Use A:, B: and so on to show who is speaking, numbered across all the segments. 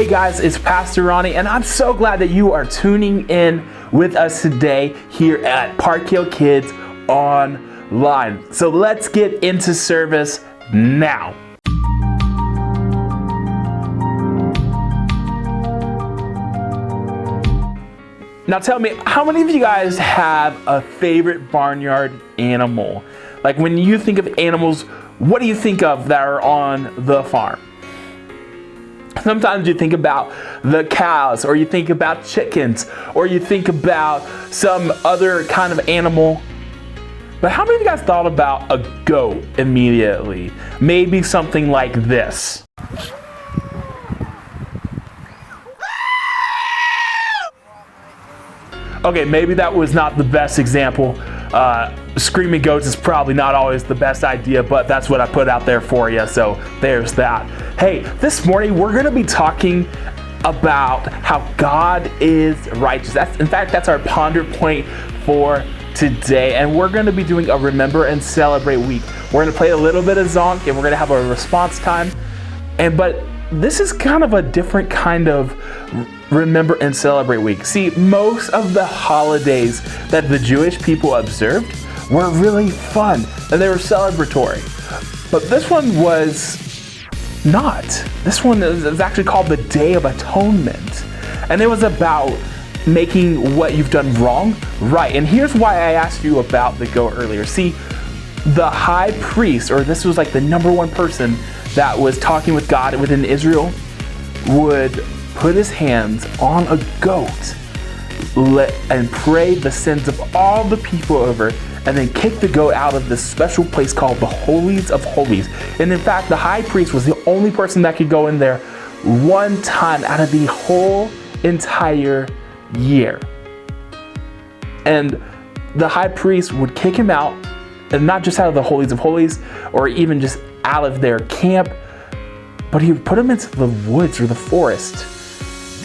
A: Hey guys, it's Pastor Ronnie, and I'm so glad that you are tuning in with us today here at Park Hill Kids Online. So let's get into service now. Now tell me, how many of you guys have a favorite barnyard animal? Like when you think of animals, what do you think of that are on the farm? Sometimes you think about the cows, or you think about chickens, or you think about some other kind of animal. But how many of you guys thought about a goat immediately? Maybe something like this. Okay, maybe that was not the best example. Screaming goats is probably not always the best idea, but that's what I put out there for you, so there's that. Hey, this morning we're going to be talking about how God is righteous. In fact, that's our ponder point for today, and we're going to be doing a Remember and Celebrate week. We're going to play a little bit of Zonk, and we're going to have a response time, but this is kind of a different kind of Remember and Celebrate week. See, most of the holidays that the Jewish people observed were really fun and they were celebratory. But this one was not. This one is actually called the Day of Atonement. And it was about making what you've done wrong right. And here's why I asked you about the goat earlier. See, the high priest, or this was like the number one person that was talking with God within Israel, would put his hands on a goat and pray the sins of all the people over, and then kick the goat out of this special place called the Holies of Holies. And in fact, the high priest was the only person that could go in there one time out of the whole entire year. And the high priest would kick him out, and not just out of the Holies of Holies, or even just out of their camp, but he would put him into the woods or the forest.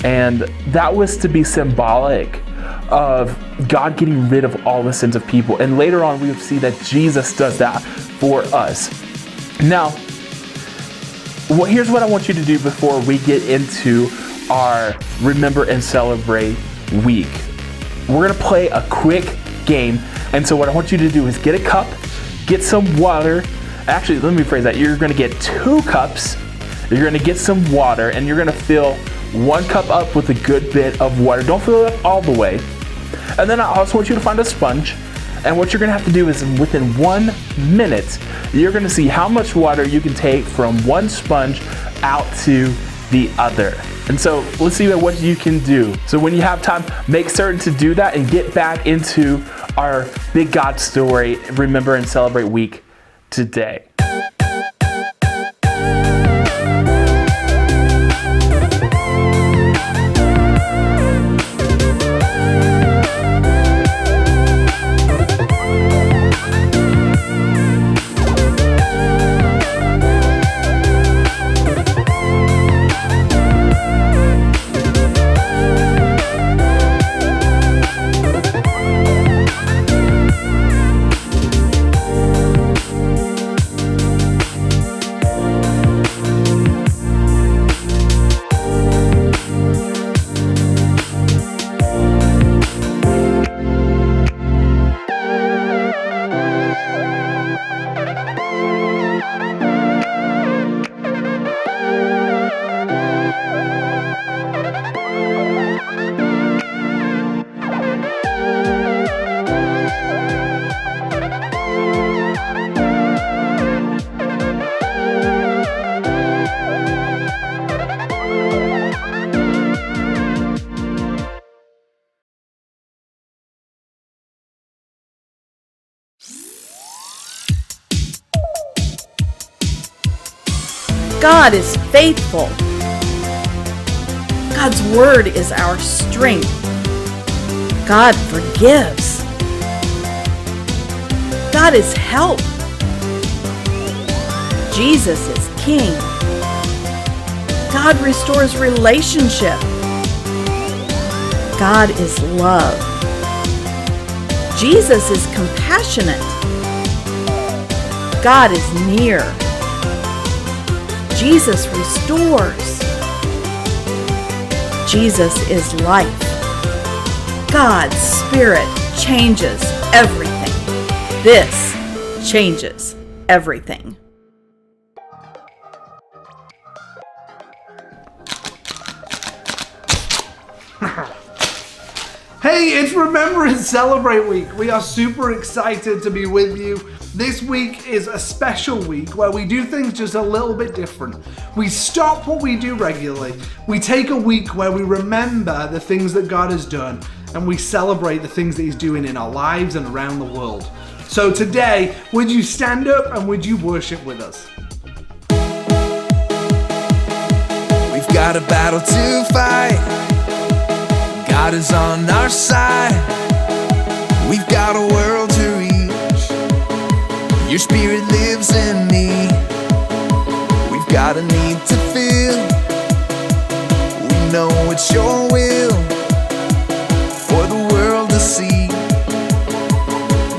A: And that was to be symbolic of God getting rid of all the sins of people. And later on, we would see that Jesus does that for us. Now, here's what I want you to do before we get into our Remember and Celebrate week. We're gonna play a quick game. And so what I want you to do is get a cup, get some water. Actually, let me rephrase that. You're gonna get 2 cups. You're gonna get some water, and you're gonna fill 1 cup up with a good bit of water. Don't fill it up all the way. And then I also want you to find a sponge. And what you're gonna have to do is within 1 minute, you're gonna see how much water you can take from one sponge out to the other. And so let's see what you can do. So when you have time, make certain to do that and get back into our Big God Story Remember and Celebrate week today.
B: God is faithful. God's word is our strength. God forgives. God is help. Jesus is King. God restores relationship. God is love. Jesus is compassionate. God is near. Jesus restores. Jesus is life. God's Spirit changes everything. This changes everything.
C: Hey, it's Remember and Celebrate Week. We are super excited to be with you. This week is a special week where we do things just a little bit different. We stop what we do regularly. We take a week where we remember the things that God has done and we celebrate the things that He's doing in our lives and around the world. So today, would you stand up and would you worship with us?
D: We've got a battle to fight. God is on our side. We've got a world to reach. Your spirit lives in me. We've got a need to feel. We know it's your will for the world to see,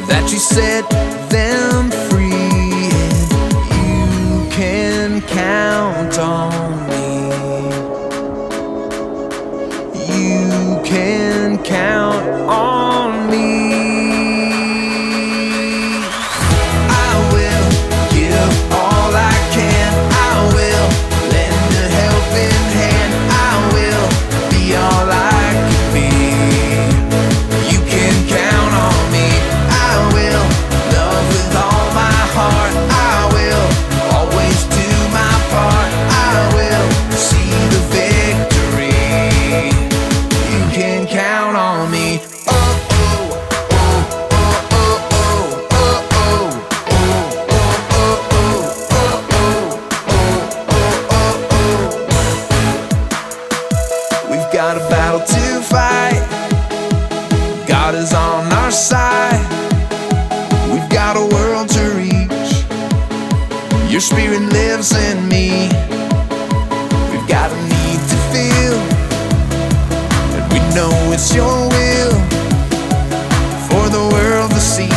D: that you set them free, and you can count on me. You can count on me. I will give all I can. I will lend a helping hand. I will be all I can be. You can count on me. I will love with all my heart. I will always do my part. I will see the victory. You can count on me. Oh, oh, oh, oh, oh, oh, oh, oh, oh, oh, oh. We've got a battle to fight. God is on our side. We've got a world to reach. Your spirit lives in me. We've got a need to feel, and we know it's your will for the world to see,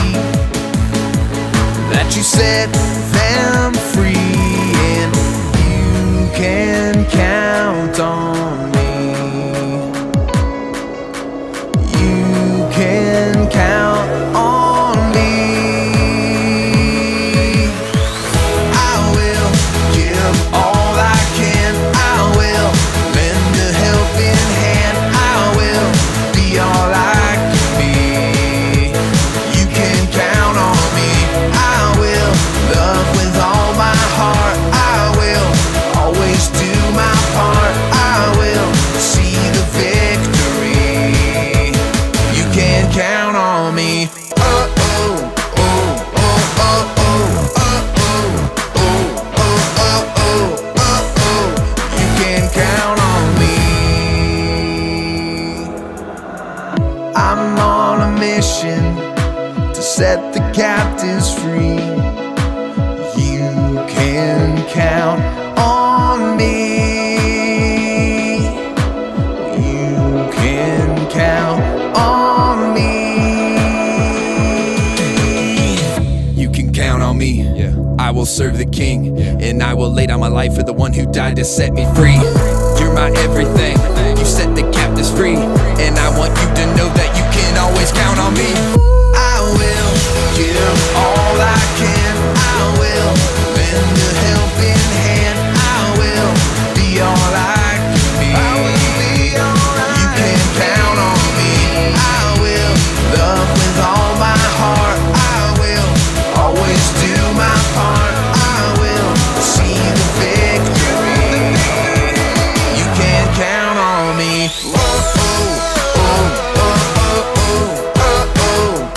D: that you set them free, and you can count on me. You can count on me. I will give all I can. I will lend a helping hand. I will be all I can be. You can count on me. I will love with all my heart. I will always do my part. I will see the victory. You can count on me. Oh, oh, oh, oh, oh, oh, oh, oh, oh, oh, oh, oh, oh. You can count on me. I'm on a mission to set the captives free. You can count on me. You can count on me. You can count on me. I will serve the King, and I will lay down my life for the one who died to set me free. You're my everything. You set the captives free, and I want you to know that you can always count on me. I will give all I can. I will lend a helping hand. I will be all I can be. You can count on me. I will love with all my heart. I will always do my part. I will see the victory. You can count on me. Oh, oh, oh, oh, oh, oh, oh,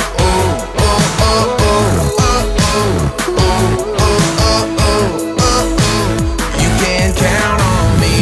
D: oh, oh, oh, oh. You can count on me.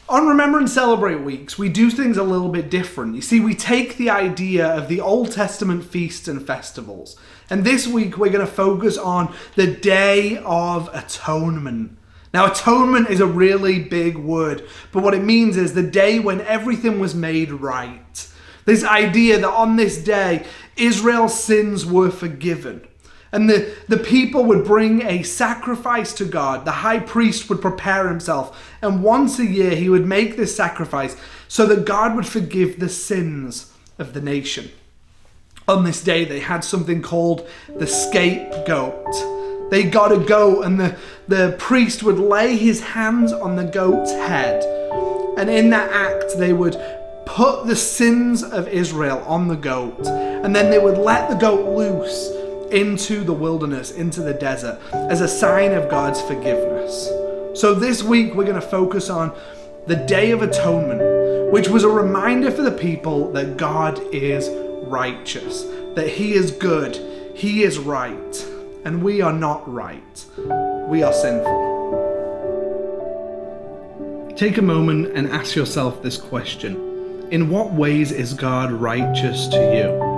C: On Remember and Celebrate Weeks, we do things a little bit different. You see, we take the idea of the Old Testament feasts and festivals, and this week we're going to focus on the Day of Atonement. Now, atonement is a really big word, but what it means is the day when everything was made right. This idea that on this day, Israel's sins were forgiven. And the people would bring a sacrifice to God. The high priest would prepare himself, and once a year he would make this sacrifice so that God would forgive the sins of the nation. On this day, they had something called the scapegoat. They got a goat, and the priest would lay his hands on the goat's head. And in that act, they would put the sins of Israel on the goat, and then they would let the goat loose into the wilderness, into the desert, as a sign of God's forgiveness. So this week, we're going to focus on the Day of Atonement, which was a reminder for the people that God is righteous, that he is good, he is right, and we are not right. We are sinful. Take a moment and ask yourself this question. In what ways is God righteous to you?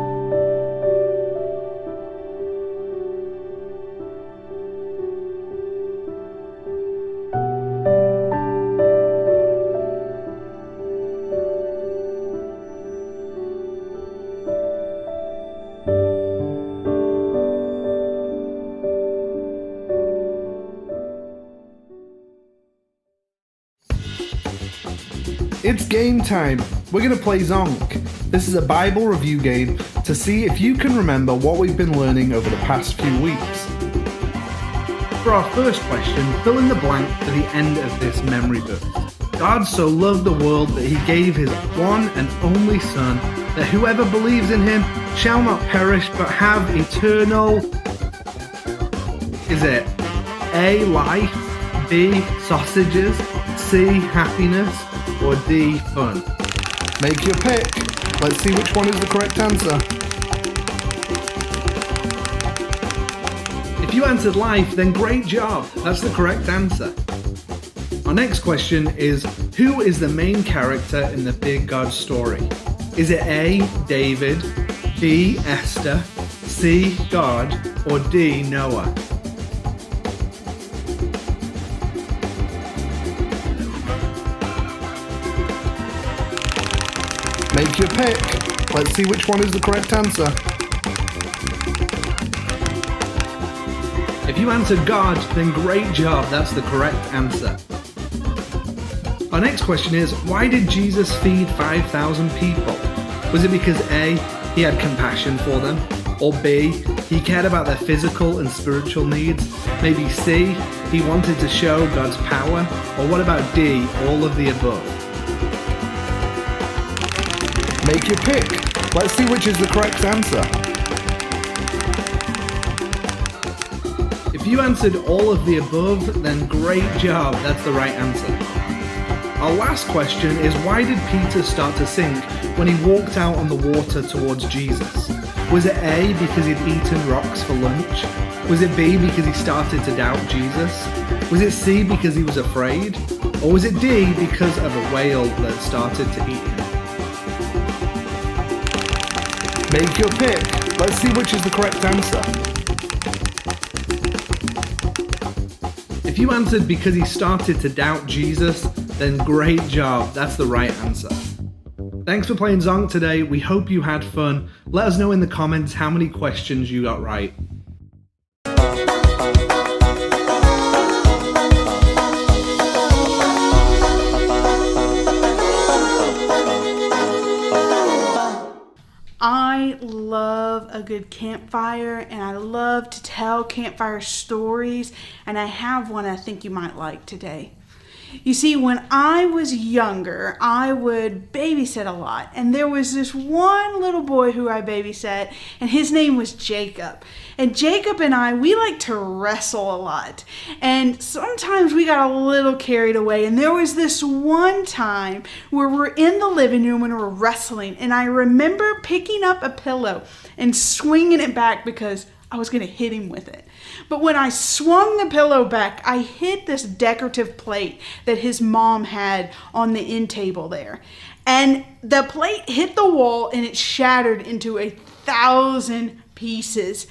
C: It's game time. We're going to play Zonk. This is a Bible review game to see if you can remember what we've been learning over the past few weeks. For our first question, fill in the blank for the end of this memory verse. God so loved the world that he gave his one and only Son, that whoever believes in him shall not perish but have eternal... Is it A, life, B, sausages, C, happiness, or D, fun? Make your pick. Let's see which one is the correct answer. If you answered life, then great job. That's the correct answer. Our next question is, who is the main character in the Big God story? Is it A, David, B, Esther, C, God, or D, Noah? Make your pick. Let's see which one is the correct answer. If you answered God, then great job. That's the correct answer. Our next question is, why did Jesus feed 5,000 people? Was it because A, he had compassion for them? Or B, he cared about their physical and spiritual needs? Maybe C, he wanted to show God's power? Or what about D, all of the above? Make your pick. Let's see which is the correct answer. If you answered all of the above, then great job. That's the right answer. Our last question is, why did Peter start to sink when he walked out on the water towards Jesus? Was it A, because he'd eaten rocks for lunch? Was it B, because he started to doubt Jesus? Was it C, because he was afraid? Or was it D, because of a whale that started to eat him? Make your pick. Let's see which is the correct answer. If you answered because he started to doubt Jesus, then great job. That's the right answer. Thanks for playing Zonk today. We hope you had fun. Let us know in the comments how many questions you got right.
E: I love a good campfire, and I love to tell campfire stories, and I have one I think you might like today. You see, when I was younger, I would babysit a lot, and there was this one little boy who I babysat, and his name was Jacob. And Jacob and I, we like to wrestle a lot, and sometimes we got a little carried away, and there was this one time where we're in the living room and we're wrestling, and I remember picking up a pillow and swinging it back because I was going to hit him with it. But when I swung the pillow back, I hit this decorative plate that his mom had on the end table there. And the plate hit the wall and it shattered into 1,000 pieces.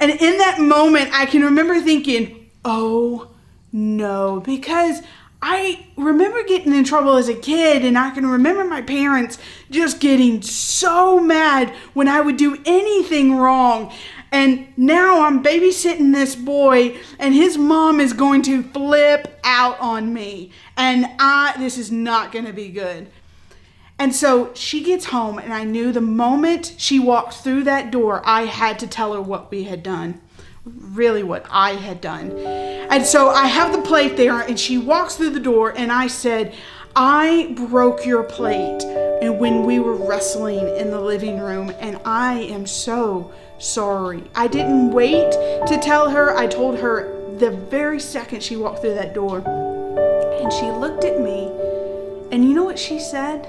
E: And in that moment, I can remember thinking, oh no, because I remember getting in trouble as a kid, and I can remember my parents just getting so mad when I would do anything wrong. And now I'm babysitting this boy, and his mom is going to flip out on me. And this is not going to be good. And so she gets home, and I knew the moment she walked through that door, I had to tell her what we had done. Really what I had done. And so I have the plate there, and she walks through the door, and I said, I broke your plate and when we were wrestling in the living room, and I am so sorry. I didn't wait to tell her. I told her the very second she walked through that door. And she looked at me, and you know what she said?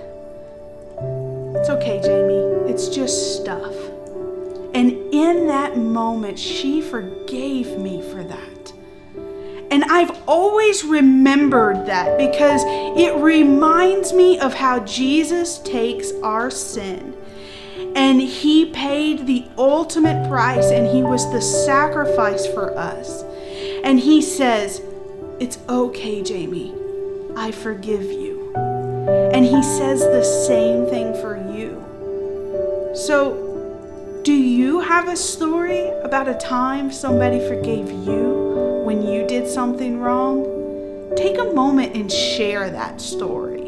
E: It's okay, Jamie. It's just stuff. And in that moment, she forgave me for that. And I've always remembered that because it reminds me of how Jesus takes our sin. And he paid the ultimate price, and he was the sacrifice for us. And he says, it's okay, Jamie. I forgive you. And he says the same thing for you. So, do you have a story about a time somebody forgave you when you did something wrong? Take a moment and share that story.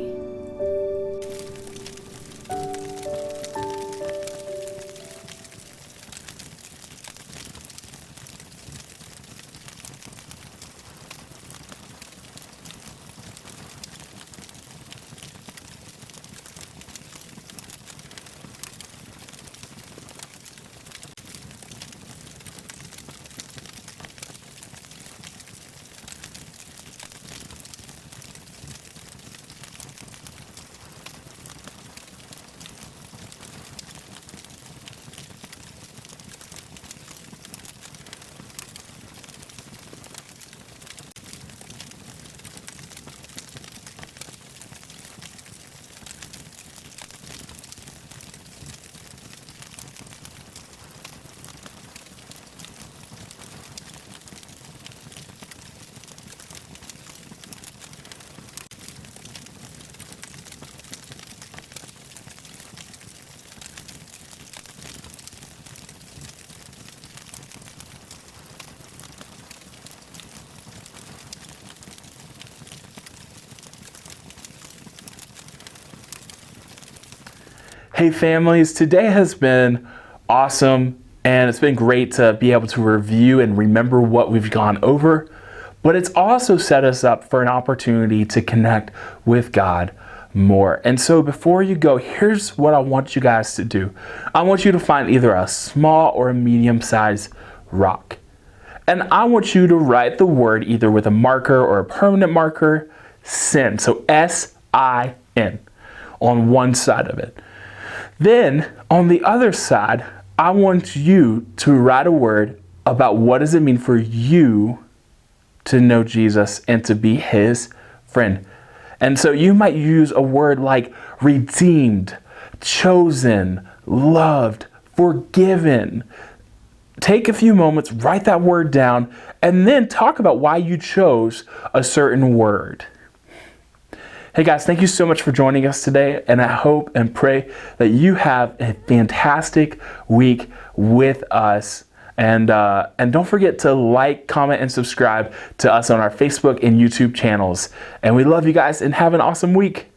A: Hey families, today has been awesome, and it's been great to be able to review and remember what we've gone over, but it's also set us up for an opportunity to connect with God more. And so before you go, here's what I want you guys to do. I want you to find either a small or a medium-sized rock. And I want you to write the word either with a marker or a permanent marker, sin. So S-I-N on one side of it. Then on the other side, I want you to write a word about what does it mean for you to know Jesus and to be his friend. And so you might use a word like redeemed, chosen, loved, forgiven. Take a few moments, write that word down, and then talk about why you chose a certain word. Hey guys, thank you so much for joining us today, and I hope and pray that you have a fantastic week with us. And don't forget to like, comment, and subscribe to us on our Facebook and YouTube channels. And we love you guys, and have an awesome week.